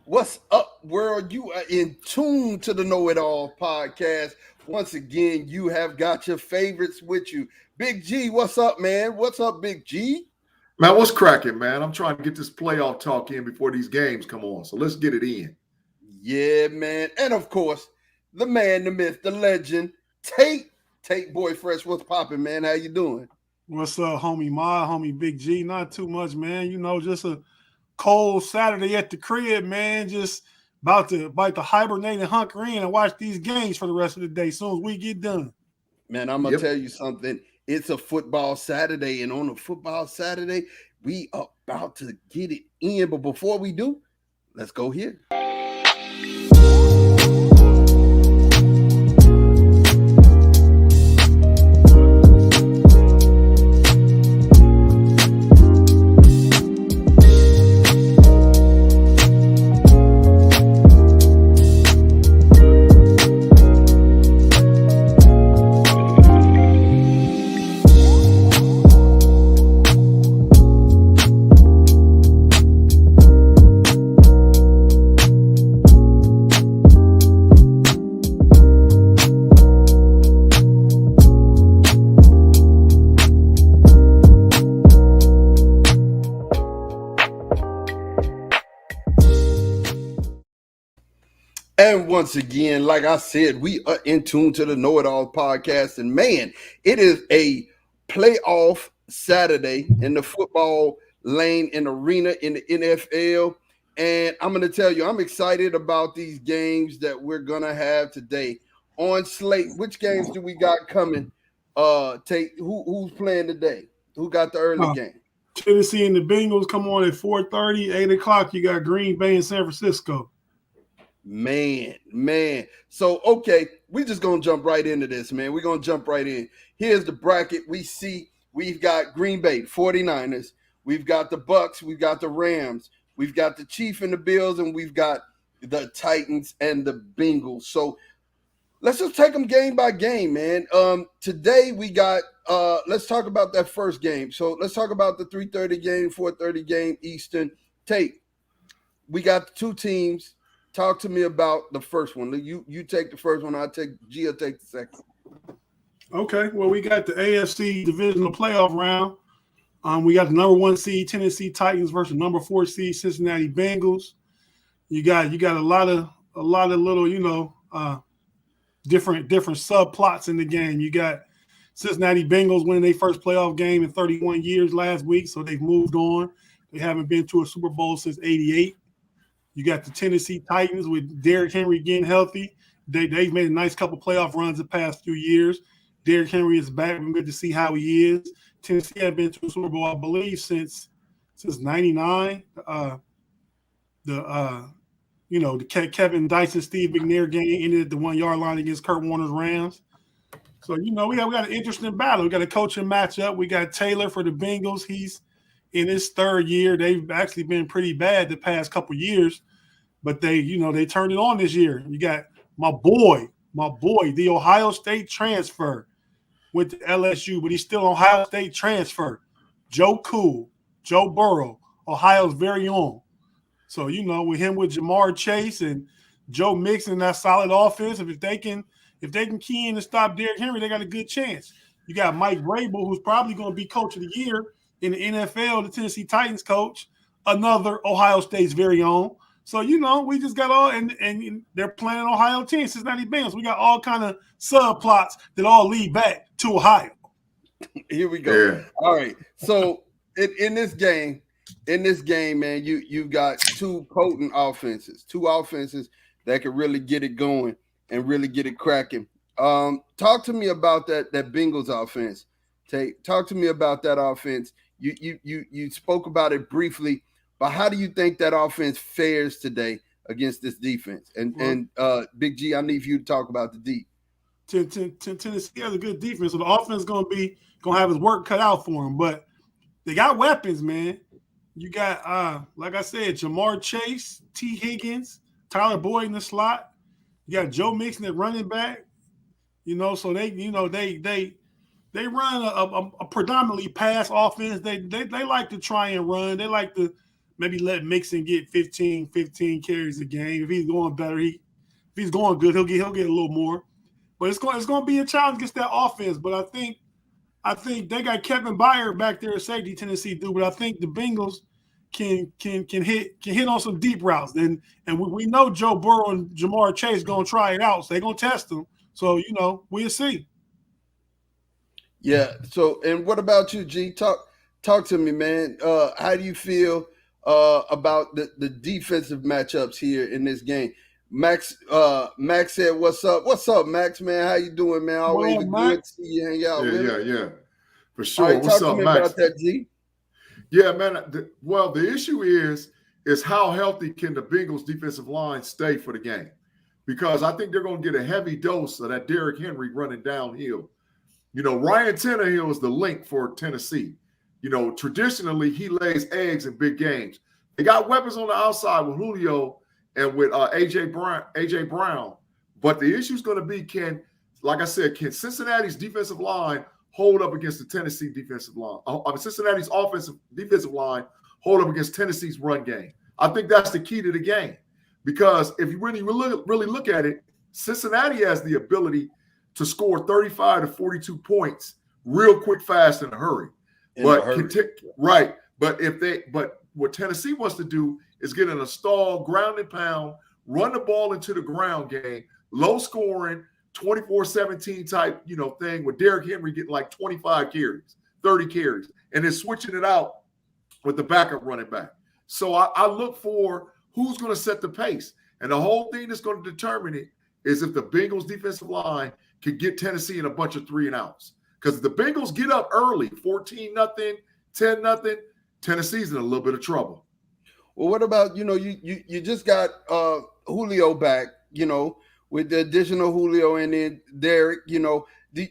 What's up, world? You are in tune to the Know-It-All podcast. Once again, you have got your favorites with you. Big G, what's up, man? What's up, Big G? Man, what's cracking, man? I'm trying to get this playoff talk in before these games come on. So let's get it in. Yeah, man. And of course, the man, the myth, the legend, Tate. Tate Boy Fresh, what's popping, man? How you doing? What's up, homie Ma, homie Big G? Not too much, man. Just a cold Saturday at the crib, man. Just about to hibernate and hunker in and watch these games for the rest of the day as soon as we get done. Man, I'm going to tell you something. It's a football Saturday, and on a football Saturday, we are about to get it in. But before we do, let's go here. And once again, like I said, we are in tune to the Know-It-All podcast. And man, it is a playoff Saturday in the football lane and arena in the NFL. And I'm going to tell you, I'm excited about these games that we're going to have today on slate. Which games do we got coming? Who's playing today? Who got the early game? Tennessee and the Bengals come on at 4:30, 8 o'clock. You got Green Bay and San Francisco. Man. So, okay, we're just going to jump right into this, man. We're going to jump right in. Here's the bracket we see. We've got Green Bay, 49ers. We've got the Bucks. We've got the Rams. We've got the Chiefs and the Bills, and we've got the Titans and the Bengals. So, let's just take them game by game, man. Today we got let's talk about that first game. So, let's talk about the 3:30 game, 4:30 game Eastern. Tate, we got the two teams. Talk to me about the first one. You take the first one. I'll take the second. Okay. Well, we got the AFC Divisional playoff round. We got the number 1 seed Tennessee Titans versus number 4 seed Cincinnati Bengals. You got a lot of little different subplots in the game. You got Cincinnati Bengals winning their first playoff game in 31 years last week, so they've moved on. They haven't been to a Super Bowl since '88. You got the Tennessee Titans with Derrick Henry getting healthy. They've made a nice couple playoff runs the past few years. Derrick Henry is back. We're good to see how he is. Tennessee had been to a Super Bowl, I believe, since '99. The Kevin Dyson, Steve McNair game ended at the 1-yard line against Kurt Warner's Rams. So, we got an interesting battle. We got a coaching matchup. We got Taylor for the Bengals. He's in his third year. They've actually been pretty bad the past couple years, but they turned it on this year. You got my boy, the Ohio State transfer, went to LSU, but he's still Ohio State transfer. Joe Burrow, Ohio's very own. So, with him with Jamar Chase and Joe Mixon, that solid offense, if they can key in and stop Derrick Henry, they got a good chance. You got Mike Vrabel, who's probably going to be coach of the year in the NFL, the Tennessee Titans coach, another Ohio State's very own. So, we just got all, and they're playing Ohio teams, Cincinnati Bengals. We got all kind of subplots that all lead back to Ohio. Here we go. Yeah. All right. So, in this game, man, you've got two potent offenses, that can really get it going and really get it cracking. Talk to me about that Bengals offense. Talk to me about that offense. You spoke about it briefly, but how do you think that offense fares today against this defense? And Big G, I need for you to talk about the D. Tennessee has a good defense, so the offense is gonna have his work cut out for him. But they got weapons, man. You got like I said, Jamar Chase, T. Higgins, Tyler Boyd in the slot. You got Joe Mixon at running back. So they run a predominantly pass offense. They like to try and run. They like to maybe let Mixon get 15 carries a game. If he's going better, if he's going good, he'll get a little more. But it's going to be a challenge against that offense. But I think they got Kevin Byard back there at safety, Tennessee do. But I think the Bengals can hit on some deep routes. And we know Joe Burrow and Jamar Chase going to try it out. So they're going to test them. So, we'll see. Yeah. So, and what about you, G? Talk to me, man. How do you feel about the defensive matchups here in this game? Max said, "What's up? What's up, Max? Man, how you doing, man? Always good to see you hang out. Yeah, for sure. All right, What's talk up, to me Max? about that, G. Yeah, man. The issue is how healthy can the Bengals defensive line stay for the game? Because I think they're going to get a heavy dose of that Derrick Henry running downhill. Ryan Tannehill is the link for Tennessee. Traditionally, he lays eggs in big games. They got weapons on the outside with Julio and with AJ Brown. But the issue is going to be, can Cincinnati's defensive line hold up against the Tennessee defensive line? Cincinnati's defensive line hold up against Tennessee's run game. I think that's the key to the game. Because if you really look at it, Cincinnati has the ability to score 35 to 42 points real quick, fast, in a hurry. But what Tennessee wants to do is get in a stall, ground and pound, run the ball into the ground game, low scoring, 24-17 type, thing with Derrick Henry getting like 25 carries, 30 carries, and then switching it out with the backup running back. So I look for who's going to set the pace. And the whole thing that's going to determine it is if the Bengals defensive line can get Tennessee in a bunch of 3-and-outs. Because if the Bengals get up early, 14-0, 10-0, Tennessee's in a little bit of trouble. Well, what about, you just got Julio back, with the additional Julio and then Derek, do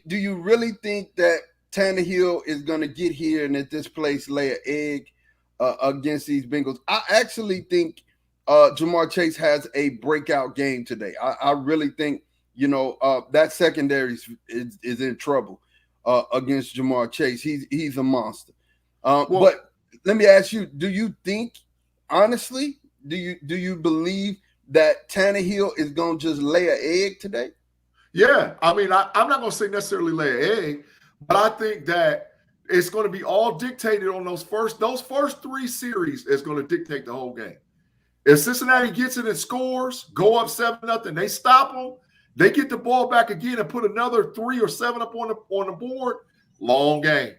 you really think that Tannehill is going to get here and at this place lay an egg against these Bengals? I actually think Jamar Chase has a breakout game today. I really think, that secondary is in trouble against Jamar Chase. He's a monster. But let me ask you, do you think, honestly, do you believe that Tannehill is going to just lay an egg today? Yeah. I mean, I'm not going to say necessarily lay an egg, but I think that it's going to be all dictated on those first 3 series is going to dictate the whole game. If Cincinnati gets it and scores, go up 7-0, they stop them, they get the ball back again and put another 3 or 7 up on the board, long game.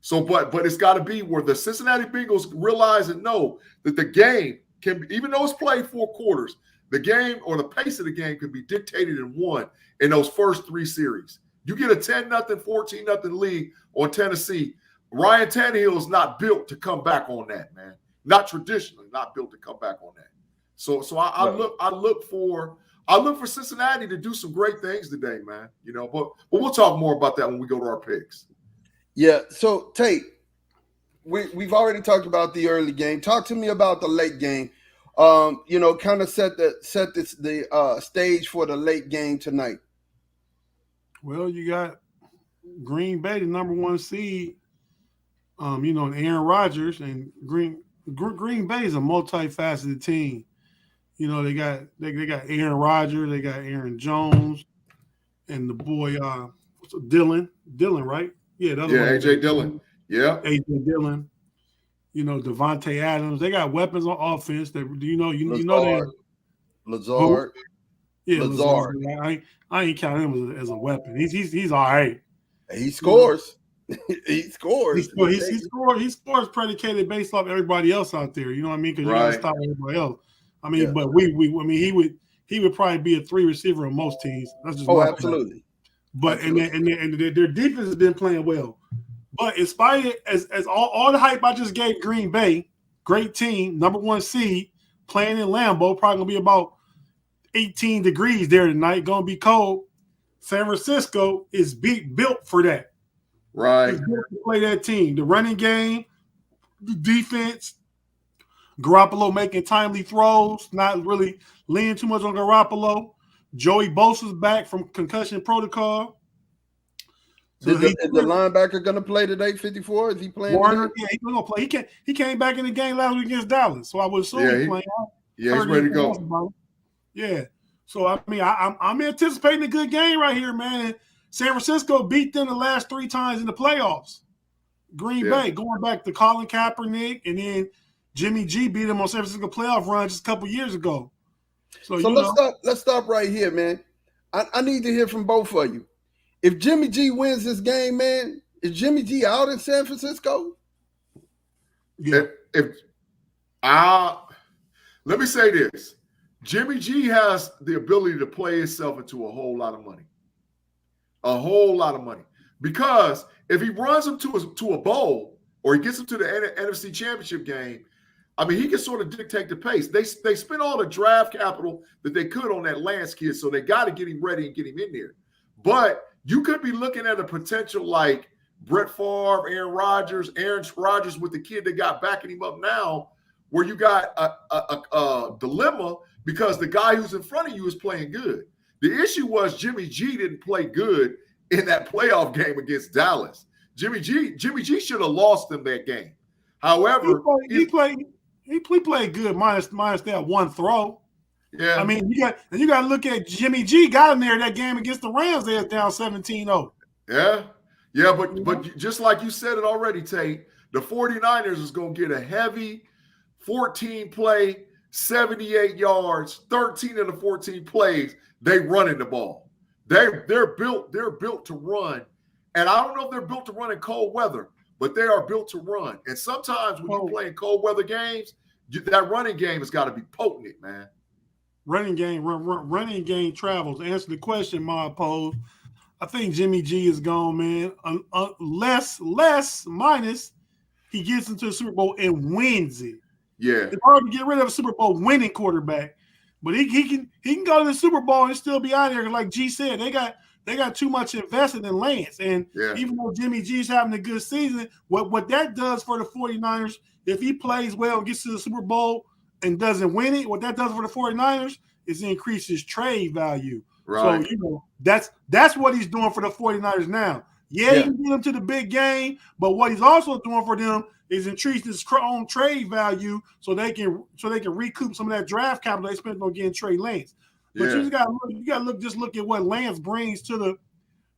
So, but it's got to be where the Cincinnati Bengals realize and know that the game can, even though it's played 4 quarters, the game or the pace of the game can be dictated and won in those first 3 series. You get a 10-0, 14-0 lead on Tennessee. Ryan Tannehill is not built to come back on that, man. Not traditionally, not built to come back on that. So I look for Cincinnati to do some great things today, man. But we'll talk more about that when we go to our picks. Yeah. So Tate, we've already talked about the early game. Talk to me about the late game. Kind of set the stage for the late game tonight. Well, you got Green Bay, the number 1 seed. And Aaron Rodgers and Green Bay is a multifaceted team. They got Aaron Rodgers, they got Aaron Jones, and the boy Dillon, right? Yeah, AJ Dillon. Yeah, AJ Dillon. Devontae Adams. They got weapons on offense. That Lazard. Yeah, Lazard. I ain't count him as a weapon. He's all right. He scores. He scores. He scores predicated based off everybody else out there. You know what I mean? Because you got to stop everybody else. I mean, but he would probably be a 3 receiver on most teams. That's just absolutely. But and their defense has been playing well. But in spite of as all the hype I just gave Green Bay, great team, number 1 seed, playing in Lambeau, probably gonna be about 18 degrees there tonight, gonna be cold. San Francisco is built for that. Right. It's built to play that team. The running game, the defense, Garoppolo making timely throws, not really leaning too much on Garoppolo. Joey Bosa's back from concussion protocol. So is the linebacker going to play today? 54? Is he playing? Warner, today? yeah, he's going to play. He came back in the game last week against Dallas, so I would assume he's playing. Yeah, he's ready to go. Yeah. So I mean, I'm anticipating a good game right here, man. San Francisco beat them the last 3 times in the playoffs. Green Bay, going back to Colin Kaepernick, and then Jimmy G beat them on San Francisco playoff run just a couple years ago. So let's stop right here, man. I need to hear from both of you. If Jimmy G wins this game, man, is Jimmy G out in San Francisco? Yeah. Let me say this. Jimmy G has the ability to play himself into a whole lot of money. A whole lot of money. Because if he runs him to a bowl or he gets him to the NFC Championship game, I mean, he can sort of dictate the pace. They spent all the draft capital that they could on that Lance kid, so they got to get him ready and get him in there. But you could be looking at a potential like Brett Favre, Aaron Rodgers with the kid that got backing him up now, where you got a dilemma because the guy who's in front of you is playing good. The issue was Jimmy G didn't play good in that playoff game against Dallas. Jimmy G should have lost them that game. However, he played good minus that one throw. Yeah. I mean, you got to look at Jimmy G got in there that game against the Rams. They was down 17-0. Yeah. Yeah, but just like you said it already, Tate, the 49ers is going to get a heavy 14-play, 78 yards, 13 of the 14 plays, they running the ball. They're built to run. And I don't know if they're built to run in cold weather, but they are built to run. And sometimes when you play in cold weather games, that running game has got to be potent, man. Running game travels. To answer the question, Ma posed, I think Jimmy G is gone, man. Less minus he gets into the Super Bowl and wins it. Yeah, it's hard to get rid of a Super Bowl winning quarterback, but he can go to the Super Bowl and still be out there. Like G said, they got too much invested in Lance, and even though Jimmy G's having a good season, what that does for the 49ers, if he plays well and gets to the Super Bowl and doesn't win it, what that does for the 49ers is increase his trade value. Right. So, that's what he's doing for the 49ers now. Yeah, he can get them to the big game, but what he's also doing for them is increasing his own trade value so they can recoup some of that draft capital they spent on getting Trey Lance. But you got to look at what Lance brings to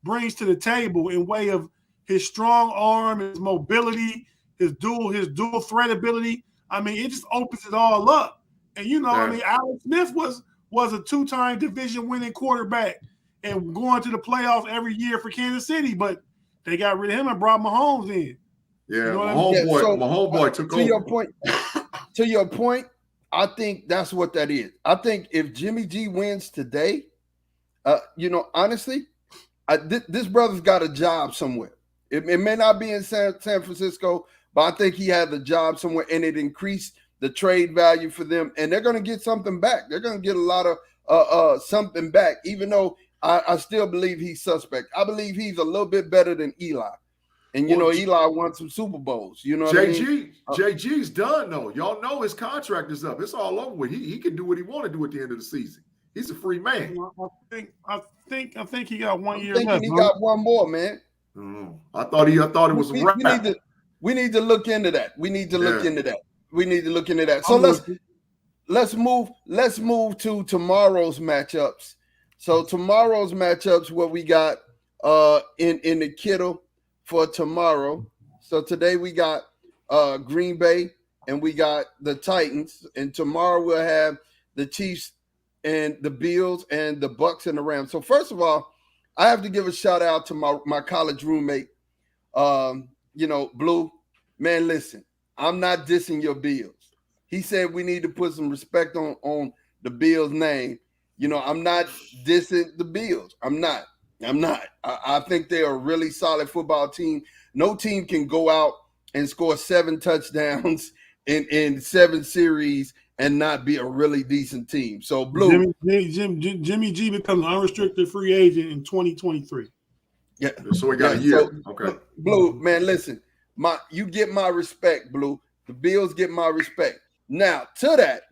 the table in way of his strong arm, his mobility, his dual threat ability. I mean, it just opens it all up. And I mean, Alex Smith was a 2-time division winning quarterback and going to the playoffs every year for Kansas City, but they got rid of him and brought Mahomes in. Yeah, my homeboy took over. To your point, I think that's what that is. I think if Jimmy G wins today, honestly, this brother's got a job somewhere. It may not be in San Francisco, but I think he has a job somewhere, and it increased the trade value for them, and they're going to get something back. They're going to get a lot of something back, even though I still believe he's suspect. I believe he's a little bit better than Eli. And, Eli won some Super Bowls. You know what I mean? JG's done, though. Y'all know his contract is up. It's all over with. He can do what he want to do at the end of the season. He's a free man. I think he got 1 year left. He got one more, man. I thought it was a wrap. We need to look into that. We need to look into that. So let's move to tomorrow's matchups. So tomorrow's matchups, what we got in the Kittle for tomorrow. So today we got Green Bay and we got the Titans, and tomorrow we'll have the Chiefs and the Bills and the Bucks and the Rams. So first of all, I have to give a shout out to my college roommate, Blue. Man, listen, I'm not dissing your Bills. He said we need to put some respect on the Bills' name. I'm not dissing the Bills. I'm not. I think they're a really solid football team. No team can go out and score 7 touchdowns in 7 series and not be a really decent team. So, Blue. Jimmy G becomes an unrestricted free agent in 2023. Yeah. So we got a year. Okay. Blue, man, listen. You get my respect, Blue. The Bills get my respect. Now, to that,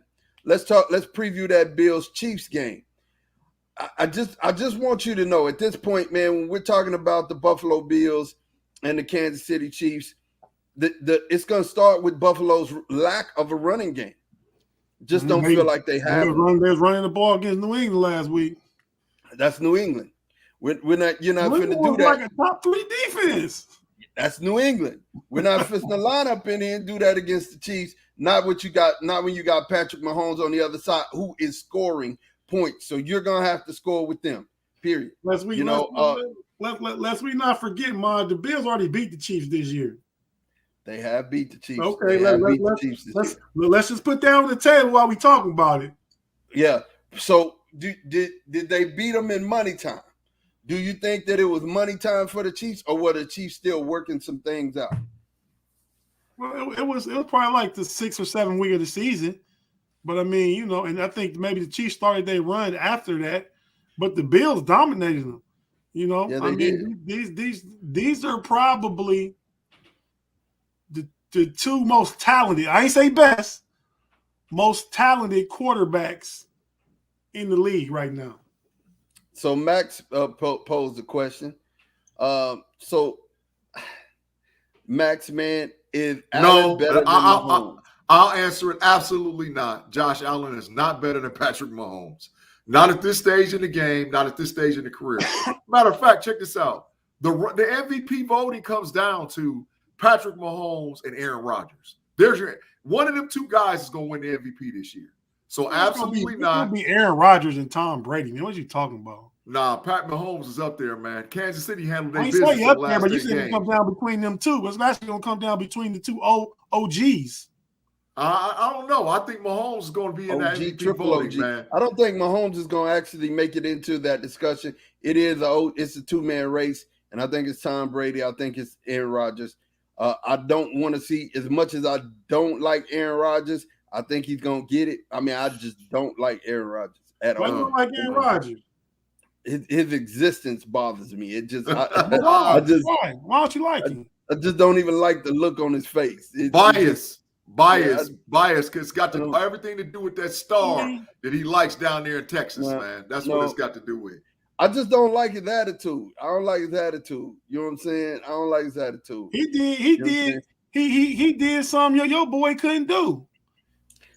let's preview that Bills-Chiefs game. I just want you to know at this point, man, when we're talking about the Buffalo Bills and the Kansas City Chiefs, it's going to start with Buffalo's lack of a running game. Just don't feel like they have. They was running the ball against New England last week. That's New England. We're not. You're not finna do that. Like a top 3 defense. That's New England. We're not finna line up in here and do that against the Chiefs. Not what you got. Not when you got Patrick Mahomes on the other side, who is scoring points. So you're gonna have to score with them. Period. Let's we not forget, Mod. The Bills already beat the Chiefs this year. They have beat the Chiefs. Okay, let's just put that on the table while we talking about it. Yeah. So did they beat them in money time? Do you think that it was money time for the Chiefs, or were the Chiefs still working some things out? Well, it was probably like the 6th or 7th week of the season. But I mean, you know, and I think maybe the Chiefs started their run after that, but the Bills dominated them. You know, yeah, I mean, these are probably the 2 most talented, I ain't say best, most talented quarterbacks in the league right now. So Max posed a question. So Max, man, is Allen better than Mahomes? I'll answer it. Absolutely not. Josh Allen is not better than Patrick Mahomes. Not at this stage in the game, not at this stage in the career. Matter of fact, check this out. The MVP voting comes down to Patrick Mahomes and Aaron Rodgers. One of them 2 guys is going to win the MVP this year. So absolutely not. It's going to be Aaron Rodgers and Tom Brady. Man, what are you talking about? Nah, Pat Mahomes is up there, man. Kansas City handled their I business. Say up there, but you said it comes down between them 2. It's actually going to come down between the 2 OGs. I don't know. I think Mahomes is going to be in that MVP voting, man. I don't think Mahomes is going to actually make it into that discussion. It's a 2-man race, and I think it's Tom Brady. I think it's Aaron Rodgers. I don't want to see, as much as I don't like Aaron Rodgers, I think he's going to get it. I mean, I just don't like Aaron Rodgers at all. Why don't like Aaron Rodgers? His existence bothers me. It just, why don't you like him? I just don't even like the look on his face. Bias. It's got everything to do with that star that he likes down there in Texas, man. That's what it's got to do with. I just don't like his attitude. I don't like his attitude. You know what I'm saying? I don't like his attitude. He did something your boy couldn't do.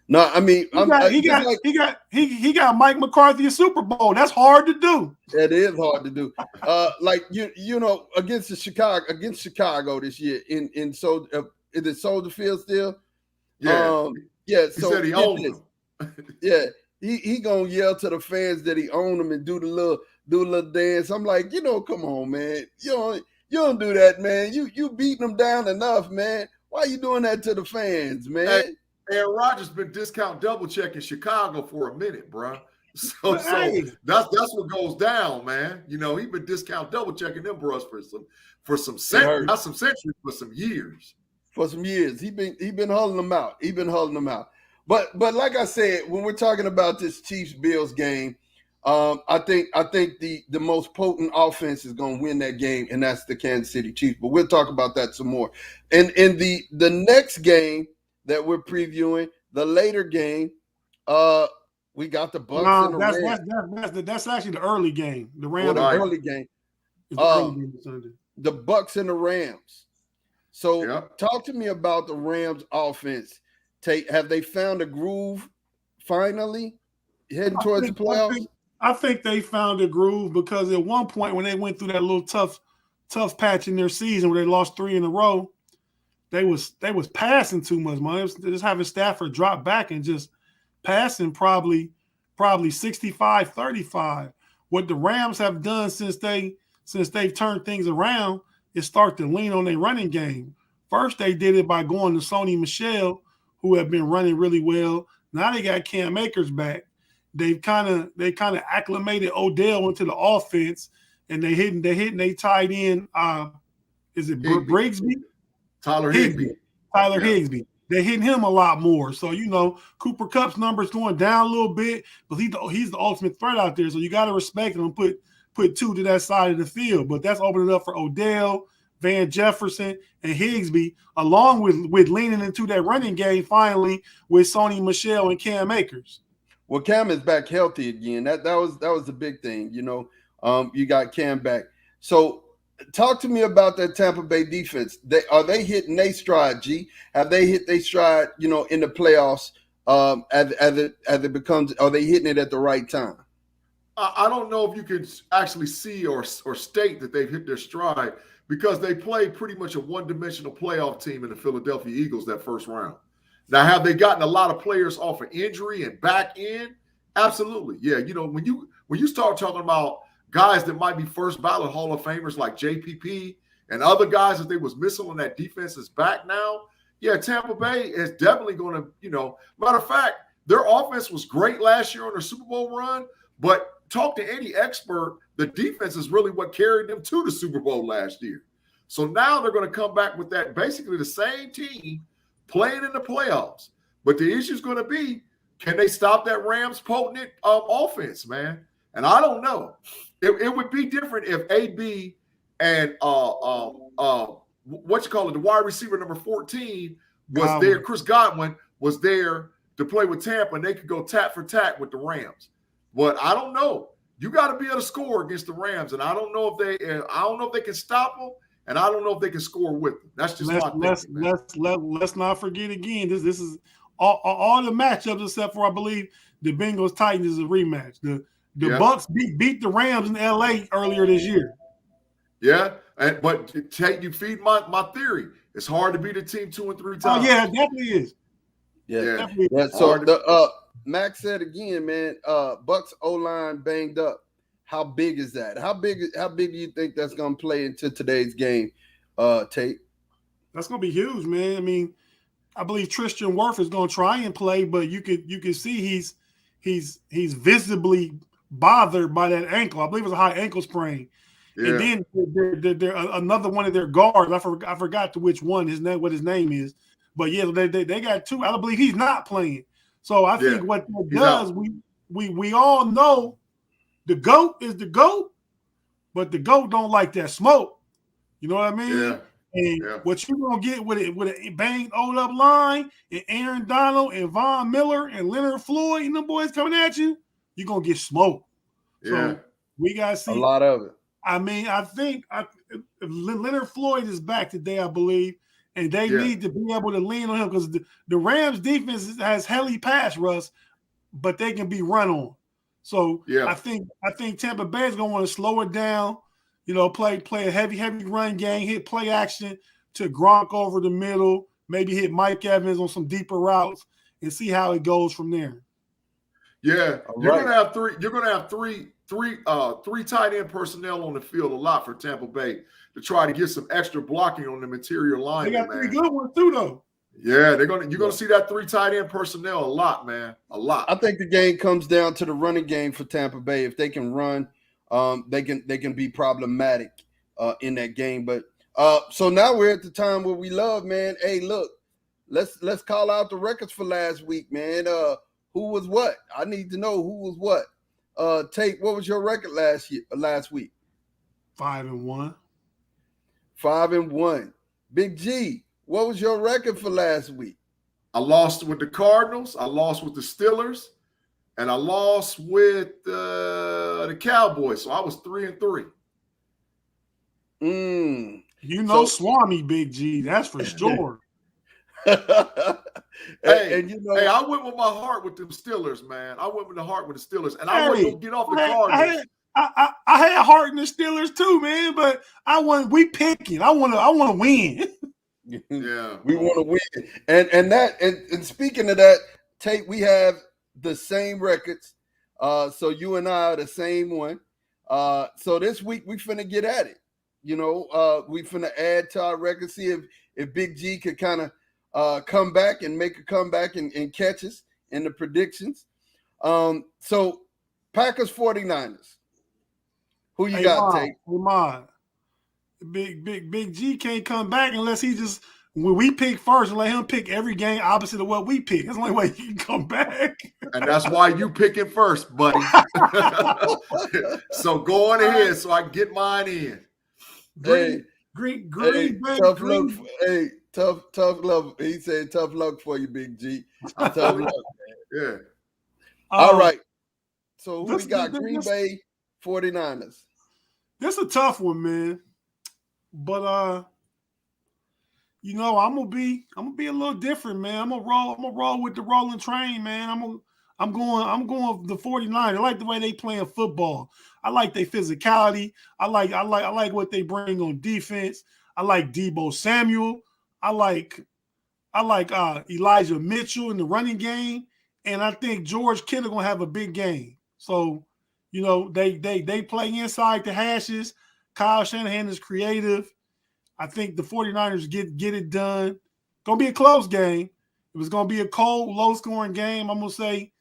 No, I mean, he got Mike McCarthy a Super Bowl. That's hard to do. That is hard to do. Like you know, against Chicago this year in is it Soldier Field still? Yeah. Yeah. He said he owned them. Yeah. He gonna yell to the fans that he owned them and do the little dance. I'm like, come on, man. You don't do that, man. You beating them down enough, man. Why are you doing that to the fans, man? Hey, Aaron Rodgers been discount double checking Chicago for a minute, bro. So that's what goes down, man. You know, he been discount double checking them bros for some centuries, not some centuries, but some years. For some years, he been hauling them out. But like I said, when we're talking about this Chiefs Bills game, I think the most potent offense is going to win that game, and that's the Kansas City Chiefs. But we'll talk about that some more. And in the next game that we're previewing, the later game, we got the Bucks and the Rams. That's actually the early game. The Rams. The early game. The Bucks and the Rams. So talk to me about the Rams offense. Have they found a groove finally heading towards the playoffs? I think they found a groove because at one point when they went through that little tough patch in their season where they lost 3 in a row, they was passing too much, man. Just having Stafford drop back and just passing probably 65-35. What the Rams have done since they've turned things around is start to lean on their running game. First, they did it by going to Sony Michel, who have been running really well. Now they got Cam Akers back. They kind of acclimated Odell into the offense, and they tied in. Is it Brigsby? Tyler Higbee. Higbee. They're hitting him a lot more. So, Cooper Kupp's numbers going down a little bit, but he's the ultimate threat out there. So you got to respect him and put 2 to that side of the field. But that's opening up for Odell, Van Jefferson, and Higsby, along with leaning into that running game finally with Sony Michel and Cam Akers. Well, Cam is back healthy again. That was the big thing, you know. You got Cam back. So talk to me about that Tampa Bay defense. Are they hitting their stride, G? Have they hit their stride, you know, in the playoffs? As it becomes, are they hitting it at the right time? I don't know if you can actually see or state that they've hit their stride because they played pretty much a one-dimensional playoff team in the Philadelphia Eagles that first round. Now, have they gotten a lot of players off of injury and back in? Absolutely. Yeah, you know, when you start talking about guys that might be first ballot Hall of Famers like JPP and other guys that they was missing on that defense is back now, yeah, Tampa Bay is definitely going to, you know, matter of fact, their offense was great last year on their Super Bowl run, but talk to any expert, the defense is really what carried them to the Super Bowl last year. So now they're going to come back with that basically the same team playing in the playoffs. But the issue is going to be, can they stop that Rams potent offense, man? And I don't know. It would be different if AB and the wide receiver number 14 was there. Chris Godwin was there to play with Tampa, and they could go tat for tat with the Rams. But I don't know. You got to be able to score against the Rams, and I don't know if they can stop them, and I don't know if they can score with them. That's just my thinking. Let's not forget again. This is all the matchups except for I believe the Bengals Titans is a rematch. The Bucks beat the Rams in LA earlier this year. Yeah, but you feed my theory. It's hard to beat a team 2 and 3 times. Oh yeah, it definitely is. Yeah. So Max said again, man, Bucks O-line banged up. How big is that? How big do you think that's going to play into today's game, Tate? That's going to be huge, man. I mean, I believe Tristan Wirfs is going to try and play, but you can see he's visibly bothered by that ankle. I believe it was a high ankle sprain. Yeah. And then they're another one of their guards. I forgot which one what his name is. But yeah, they got 2. I don't believe he's not playing. So I think what that does, we all know the GOAT is the GOAT, but the GOAT don't like that smoke. You know what I mean? Yeah. And what you gonna get with a banged old up line and Aaron Donald and Von Miller and Leonard Floyd and them boys coming at you, you're gonna get smoked. So we gotta see a lot of it. I mean, I think Leonard Floyd is back today, I believe, and they need to be able to lean on him because the Rams defense has heli pass rush, but they can be run on. So I think Tampa Bay is going to want to slow it down, you know, play a heavy run game, hit play action to Gronk over the middle, maybe hit Mike Evans on some deeper routes and see how it goes from there. Yeah, you're gonna have three tight end personnel on the field a lot for Tampa Bay to try to get some extra blocking on the interior line. They got 3 good ones too, though. Yeah, you're gonna see that 3 tight end personnel a lot, man, a lot. I think the game comes down to the running game for Tampa Bay. If they can run, they can be problematic in that game. But so now we're at the time where we love, man. Hey, look, let's call out the records for last week, man. Who was what? I need to know who was what. Tate, what was your record last week? 5-1. 5-1. Big G, what was your record for last week? I lost with the Cardinals. I lost with the Steelers, and I lost with the Cowboys. So I was 3-3. You know, Swami, Big G. That's for sure. Hey, I went with my heart with them Steelers, man. I went with the heart with the Steelers, and I wasn't gonna get off the Cardinals. I had heart in the Steelers too, man. But we picking. I want to win. Yeah, we want to win. And speaking of that, Tate, we have the same records. So you and I are the same one. So this week we finna get at it. You know, we finna add to our record. See if Big G could kind of come back and make a comeback and catch us in the predictions. So Packers 49ers. Who you got, Tate? Come on. Big G can't come back unless we pick first and let him pick every game opposite of what we pick. That's the only way he can come back. And that's why you pick it first, buddy. So go on ahead so I can get mine in. Green, tough luck. Hey, tough luck. He said tough luck for you, Big G. Tough luck, man. Yeah. All right. So who we This- got? this- Green this- Bay 49ers. This is a tough one, man. But I'm gonna be a little different, man. I'm gonna roll with the rolling train, man. I'm going the 49ers. I like the way they playing football. I like their physicality. I like what they bring on defense. I like Deebo Samuel. I like Elijah Mitchell in the running game, and I think George Kittle gonna have a big game. So, they play inside the hashes. Kyle Shanahan is creative. I think the 49ers get it done. Gonna be a close game. It was gonna be a cold, low-scoring game. I'm gonna say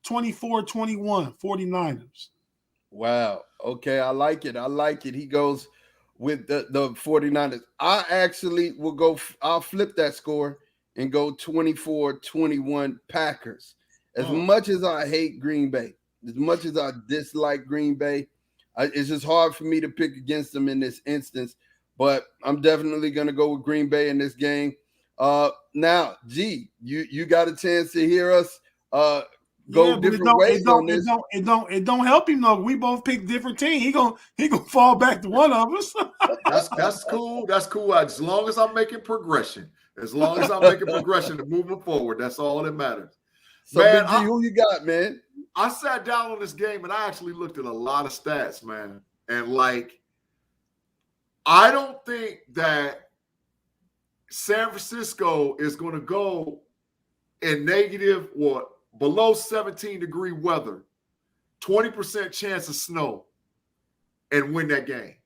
24-21, 49ers. Wow. Okay, I like it. He goes with the 49ers. I actually will go, I'll flip that score and go 24-21 Packers. As much as I hate Green Bay, as much as I dislike Green Bay, it's just hard for me to pick against them in this instance. But I'm definitely going to go with Green Bay in this game. Now, G, you got a chance to hear us go different ways on this. It don't help him though. We both pick different teams. He gonna fall back to one of us. That's cool. That's cool. As long as I'm making progression. As long as I'm making progression and moving forward, that's all that matters. So, man, Big G, who you got, man? I sat down on this game and I actually looked at a lot of stats, man. And I don't think that San Francisco is going to go in negative or below 17-degree weather, 20% chance of snow, and win that game.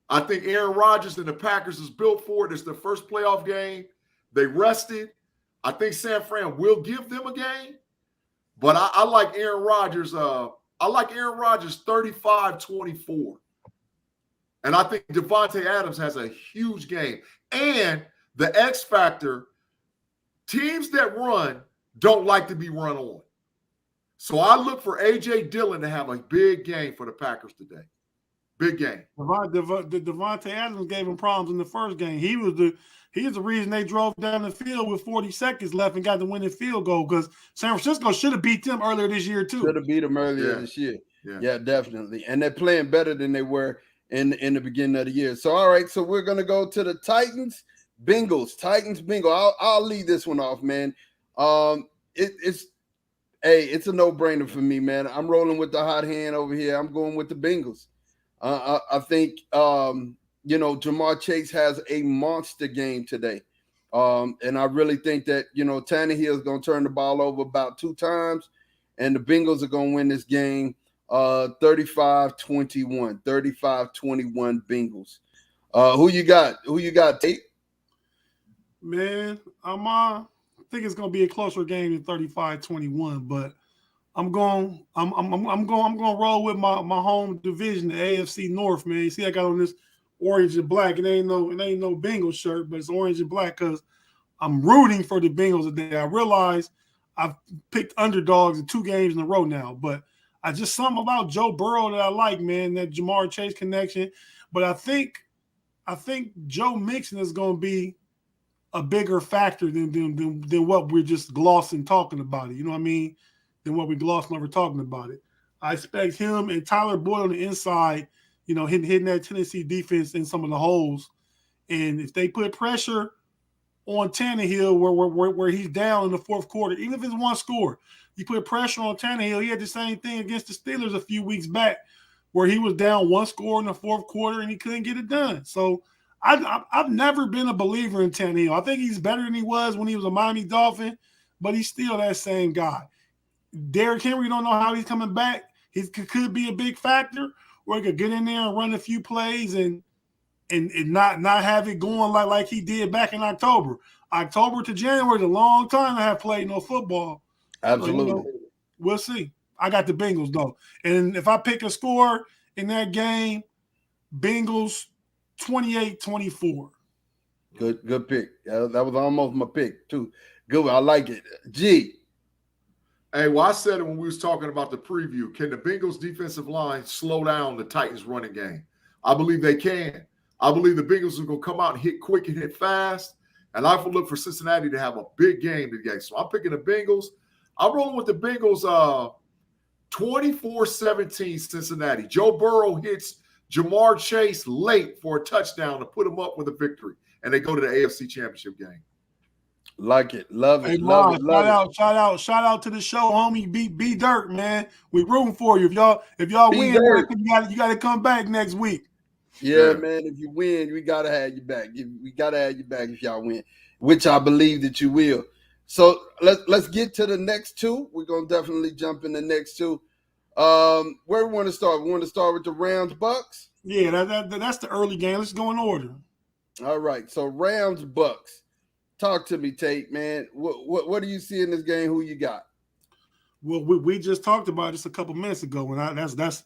I think Aaron Rodgers and the Packers is built for it. It's their first playoff game. They rested. I think San Fran will give them a game, but I like Aaron Rodgers. I like Aaron Rodgers 35-24. And I think Devontae Adams has a huge game. And the X factor, teams that run don't like to be run on. So I look for A.J. Dillon to have a big game for the Packers today. Big game. Devontae Adams gave him problems in the first game. He was the reason they drove down the field with 40 seconds left and got the winning field goal because San Francisco should have beat them earlier this year too. Should have beat them earlier this year. Yeah, definitely. And they're playing better than they were in the beginning of the year. So, all right, so we're going to go to the Titans, Bengals. I'll lead this one off, man. It's a no-brainer for me, man. I'm rolling with the hot hand over here. I'm going with the Bengals. I think, Jamar Chase has a monster game today. And I really think that, Tannehill is going to turn the ball over about 2 times, and the Bengals are going to win this game 35-21 Bengals. Who you got, Tate? Man, I think it's going to be a closer game than 35-21, but I'm going to roll with my home division, the AFC North, man. You see, I got on this orange and black. It ain't no Bengals shirt, but it's orange and black because I'm rooting for the Bengals today. I realize I've picked underdogs in 2 games in a row now, but I just something about Joe Burrow that I like, man, that Jamar Chase connection. But I think Joe Mixon is going to be a bigger factor than what we're just glossing talking about it. You know what I mean? Than what we glossing over talking about it. I expect him and Tyler Boyd on the inside, hitting that Tennessee defense in some of the holes. And if they put pressure on Tannehill where he's down in the fourth quarter, even if it's 1 score, you put pressure on Tannehill. He had the same thing against the Steelers a few weeks back where he was down 1 score in the fourth quarter and he couldn't get it done. So I've never been a believer in Tannehill. I think he's better than he was when he was a Miami Dolphin, but he's still that same guy. Derrick Henry, don't know how he's coming back. He could be a big factor, or he could get in there and run a few plays and not have it going like he did back in October. October to January is a long time to have played no football. Absolutely. So, we'll see. I got the Bengals, though. And if I pick a score in that game, Bengals 28-24. Good pick. That was almost my pick, too. Good. I like it. G. Hey, well, I said it when we was talking about the preview. Can the Bengals defensive line slow down the Titans running game? I believe they can. I believe the Bengals are going to come out and hit quick and hit fast. And I will look for Cincinnati to have a big game today. So I'm picking the Bengals. I'm rolling with the Bengals 24-17 Cincinnati. Joe Burrow hits Jamar Chase late for a touchdown to put him up with a victory, and they go to the AFC Championship game. Like it, love it, Hey, love it, love it. Shout out to the show, homie. B Dirt, man. We rooting for you. If y'all win, you got to come back next week. Yeah, man. If you win, we gotta have you back. We gotta have you back if y'all win, which I believe that you will. So let's get to the next two. We're gonna definitely jump in the next two. Where we want to start? We want to start with the Rams Bucks. Yeah, that's the early game. Let's go in order. All right. So Rams Bucks. Talk to me, Tate, man. What do you see in this game? Who you got? Well, we just talked about this a couple minutes ago, and that's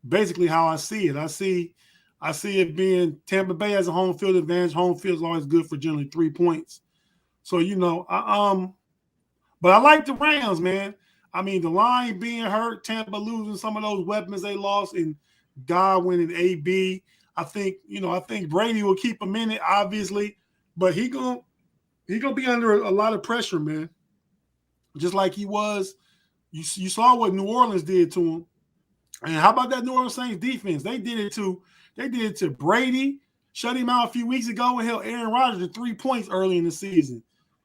basically how I see it. I see it being Tampa Bay has a home field advantage. Home field is always good for generally 3 points. So but I like the Rams, man. I mean, the line being hurt, Tampa losing some of those weapons they lost in Godwin and AB. I think Brady will keep him in it, obviously, but he gonna be under a lot of pressure, man. Just like he was. You saw what New Orleans did to him. And how about that New Orleans Saints defense? They did it to Brady, shut him out a few weeks ago, and held Aaron Rodgers to 3 points early in the season.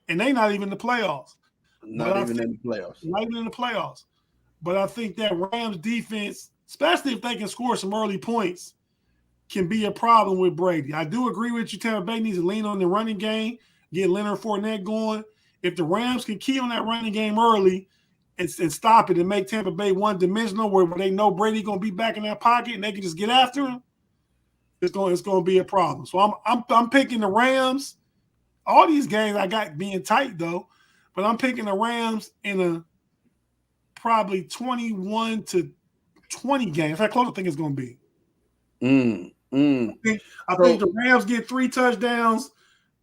And they not even in the playoffs. Not even in the playoffs. But I think that Rams defense, especially if they can score some early points, can be a problem with Brady. I do agree with you. Tampa Bay needs to lean on the running game, get Leonard Fournette going. If the Rams can key on that running game early and stop it and make Tampa Bay one-dimensional where they know Brady going to be back in that pocket and they can just get after him, it's going to be a problem. So I'm picking the Rams. All these games I got being tight, though. But I'm picking the Rams in a probably 21-20 game. That's how close I think it's going to be. I think the Rams get 3 touchdowns.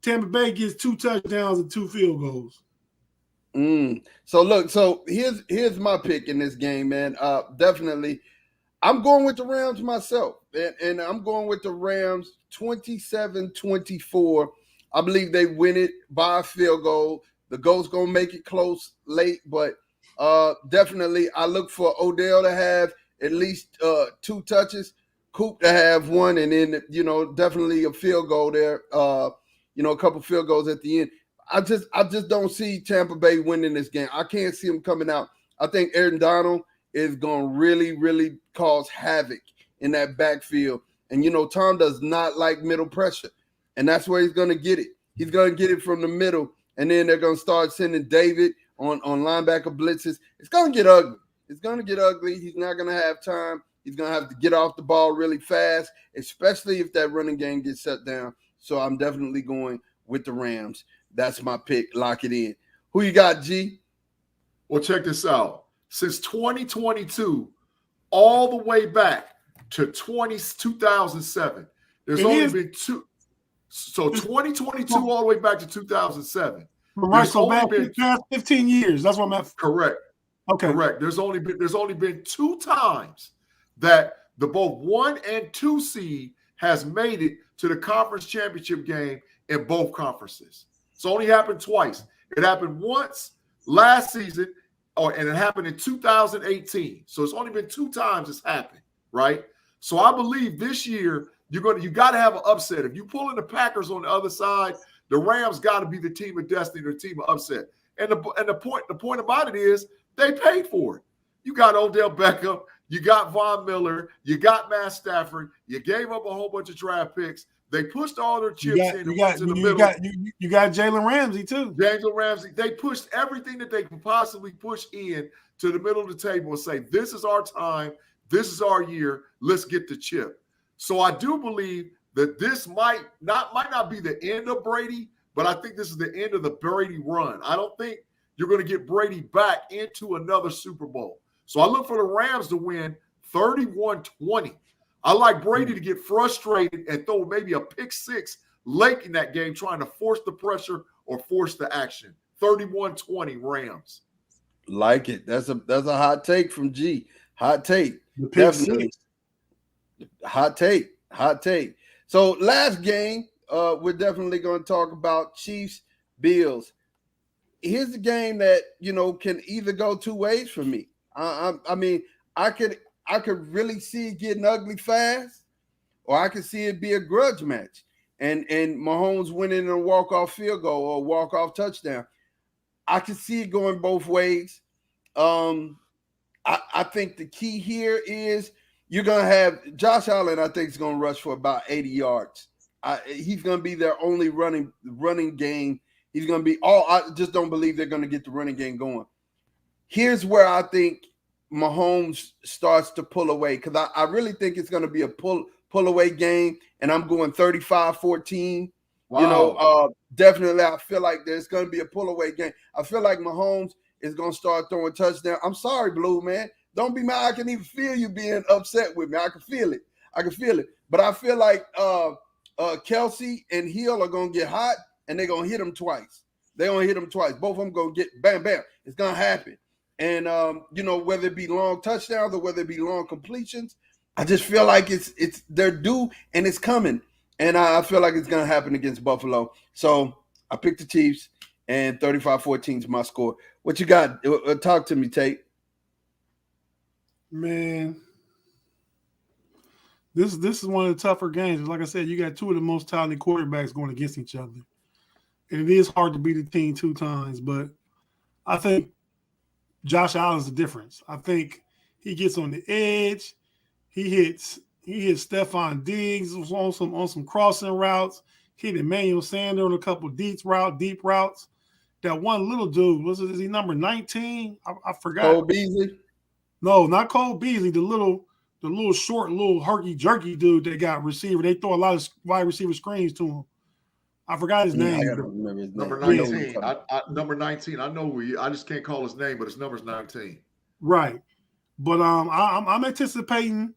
Tampa Bay gets 2 touchdowns and 2 field goals. So look, here's my pick in this game, man. Definitely, I'm going with the Rams myself, and I'm going with the Rams 27-24. I believe they win it by a field goal. The goal's going to make it close late, but definitely I look for Odell to have at least 2 touches, Coop to have 1, and then, definitely a field goal there, a couple field goals at the end. I just don't see Tampa Bay winning this game. I can't see them coming out. I think Aaron Donald is going to really, really cause havoc in that backfield. And, Tom does not like middle pressure, and that's where he's going to get it. He's going to get it from the middle. And then they're going to start sending David on linebacker blitzes. It's going to get ugly. He's not going to have time. He's going to have to get off the ball really fast, especially if that running game gets shut down. So I'm definitely going with the Rams. That's my pick. Lock it in. Who you got, G? Well, check this out. Since 2022, all the way back to 2007, there's only been 2. So 2022 all the way back to 2007. Right, so back in the past 15 years. That's what I'm at. Correct. Okay. Correct. There's only been 2 times that the both 1 and 2 seed has made it to the conference championship game in both conferences. It's only happened twice. It happened once last season, and it happened in 2018. So it's only been 2 times it's happened, right? So I believe this year you got to have an upset. If you pull in the Packers on the other side, the Rams got to be the team of destiny, the team of upset. And the point about it is they paid for it. You got Odell Beckham, you got Von Miller, you got Matt Stafford, you gave up a whole bunch of draft picks. They pushed all their chips in the middle. You got Jalen Ramsey too. Jalen Ramsey. They pushed everything that they could possibly push in to the middle of the table and say, this is our time. This is our year. Let's get the chip. So I do believe that this might not be the end of Brady, but I think this is the end of the Brady run. I don't think you're going to get Brady back into another Super Bowl. So I look for the Rams to win 31-20. I like Brady to get frustrated and throw maybe a pick 6 late in that game, trying to force the pressure or force the action. 31-20 Rams. Like it. That's a hot take from G. Hot take. Definitely. Hot take. So last game, we're definitely going to talk about Chiefs Bills. Here's the game that can either go 2 ways for me. I mean, I could really see it getting ugly fast, or I could see it be a grudge match, and Mahomes winning a walk-off field goal or walk-off touchdown. I could see it going both ways. I think the key here is you're going to have Josh Allen, I think, is going to rush for about 80 yards. He's going to be their only running game. He's going to be I just don't believe they're going to get the running game going. Here's where I think Mahomes starts to pull away, because I really think it's going to be a pull away game, and I'm going 35-14. Wow. Definitely I feel like there's going to be a pull away game. I feel like Mahomes is going to start throwing touchdowns. I'm sorry, Blue, man. Don't be mad. I can even feel you being upset with me. I can feel it. But I feel like Kelsey and Hill are going to get hot, and they're going to hit them twice. They're going to hit them twice. Both of them going to get bam, bam. It's going to happen. And, whether it be long touchdowns or whether it be long completions, I just feel like they're due and it's coming. And I feel like it's going to happen against Buffalo. So I picked the Chiefs, and 35-14 is my score. What you got? Talk to me, Tate. Man, this is one of the tougher games. Like I said, you got two of the most talented quarterbacks going against each other. And it is hard to beat a team two times, but I think Josh Allen's the difference. I think he gets on the edge. He hits Stephon Diggs on some crossing routes. Hit Emmanuel Sanders on a couple deep routes. That one little dude, is he number 19? I forgot. Cole Beasley? No, not Cole Beasley. The little short, little herky-jerky dude that got receiver. They throw a lot of wide receiver screens to him. I forgot his name. I don't remember his name. Number 19. Number 19. I know I just can't call his name, but his number's 19. Right. But I'm anticipating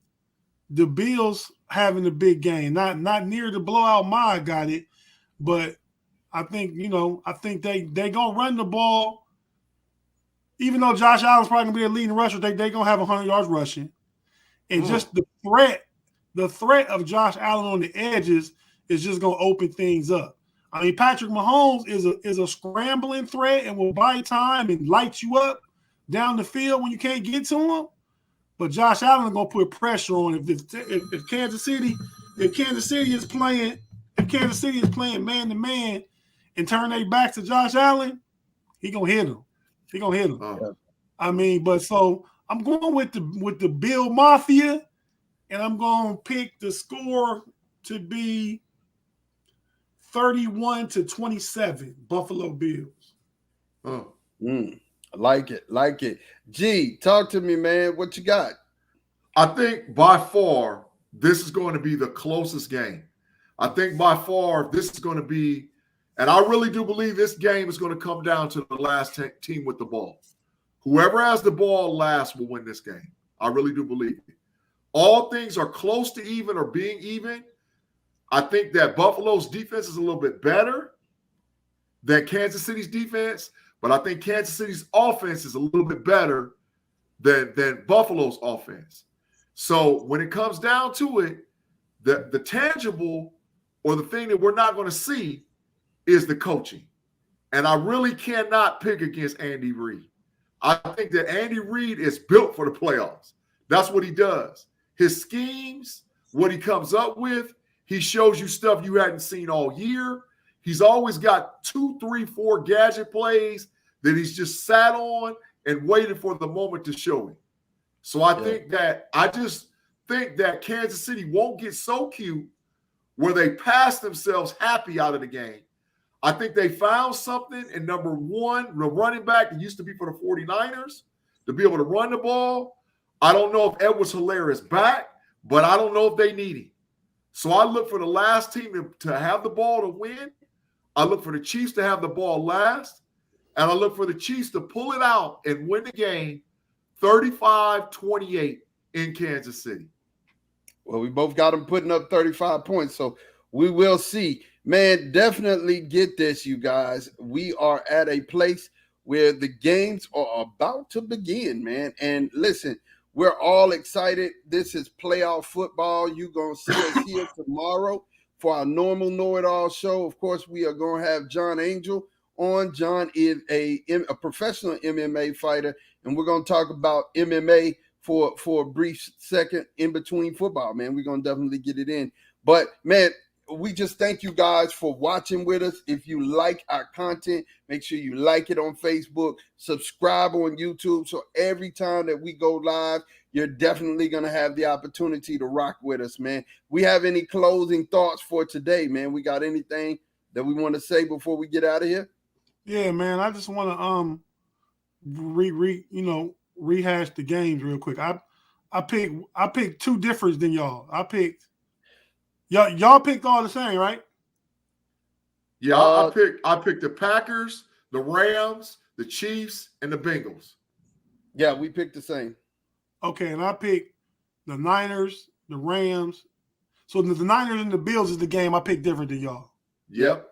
the Bills having a big game. Not near the blowout Ma got it, but I think they gonna run the ball. Even though Josh Allen's probably gonna be a leading rusher, they gonna have 100 yards rushing. And just the threat of Josh Allen on the edges is just gonna open things up. I mean, Patrick Mahomes is a scrambling threat and will buy time and light you up down the field when you can't get to him. But Josh Allen is gonna put pressure on. If Kansas City is playing man to man and turn their backs to Josh Allen, he gonna hit him. Oh. I mean, but so I'm going with the Bill Mafia, and I'm gonna pick the score to be 31-27, Buffalo Bills. Oh. Like it. G, talk to me, man. What you got? I think by far this is going to be the closest game. I think by far this is going to be, and I really do believe this game is going to come down to the last team with the ball. Whoever has the ball last will win this game. I really do believe it. All things are close to even or being even. I think that Buffalo's defense is a little bit better than Kansas City's defense, but I think Kansas City's offense is a little bit better than Buffalo's offense. So when it comes down to it, the tangible or the thing that we're not going to see is the coaching. And I really cannot pick against Andy Reid. I think that Andy Reid is built for the playoffs. That's what he does. His schemes, what he comes up with, he shows you stuff you hadn't seen all year. He's always got 2, 3, 4 gadget plays that he's just sat on and waited for the moment to show him. So I just think that Kansas City won't get so cute where they pass themselves happy out of the game. I think they found something in number one, the running back that used to be for the 49ers, to be able to run the ball. I don't know if Edwards-Helaire is back, but I don't know if they need him. So I look for the last team to have the ball to win. I look for the Chiefs to have the ball last. And I look for the Chiefs to pull it out and win the game 35-28 in Kansas City. Well, we both got them putting up 35 points, so we will see. Man, definitely get this, you guys. We are at a place where the games are about to begin, man. And listen, we're all excited. This is playoff football. You're going to see us here tomorrow for our normal Know-It-All show. Of course, we are going to have John Angel on. John is a professional MMA fighter, and we're going to talk about MMA for a brief second in between football, man. We're going to definitely get it in. But, man, we just thank you guys for watching with us. If you like our content, make sure you like it on Facebook, subscribe on YouTube. So every time that we go live, you're definitely going to have the opportunity to rock with us, man. We have any closing thoughts for today, man? We got anything that we want to say before we get out of here? Yeah, man. I just want to rehash the games real quick. I picked two different than y'all. Y'all picked all the same, right? Yeah, I picked the Packers, the Rams, the Chiefs, and the Bengals. Yeah, we picked the same. Okay, and I picked the Niners, the Rams. So the Niners and the Bills is the game I picked different than y'all. Yep.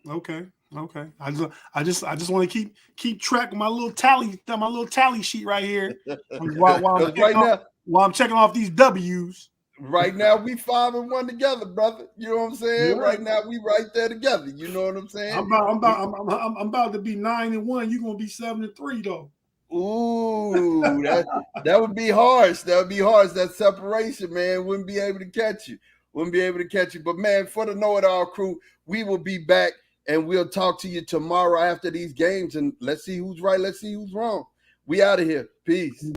Okay. I just want to keep track of my little tally sheet right here while I'm checking off these W's. Right now we 5-1 together, brother. You know what I'm saying? Yeah. Right now we right there together. You know what I'm saying? I'm about to be 9-1. You're gonna be 7-3 though. Ooh, that would be harsh. That would be harsh. That separation, man, wouldn't be able to catch you. But man, for the Know It All crew, we will be back and we'll talk to you tomorrow after these games. And let's see who's right. Let's see who's wrong. We out of here. Peace.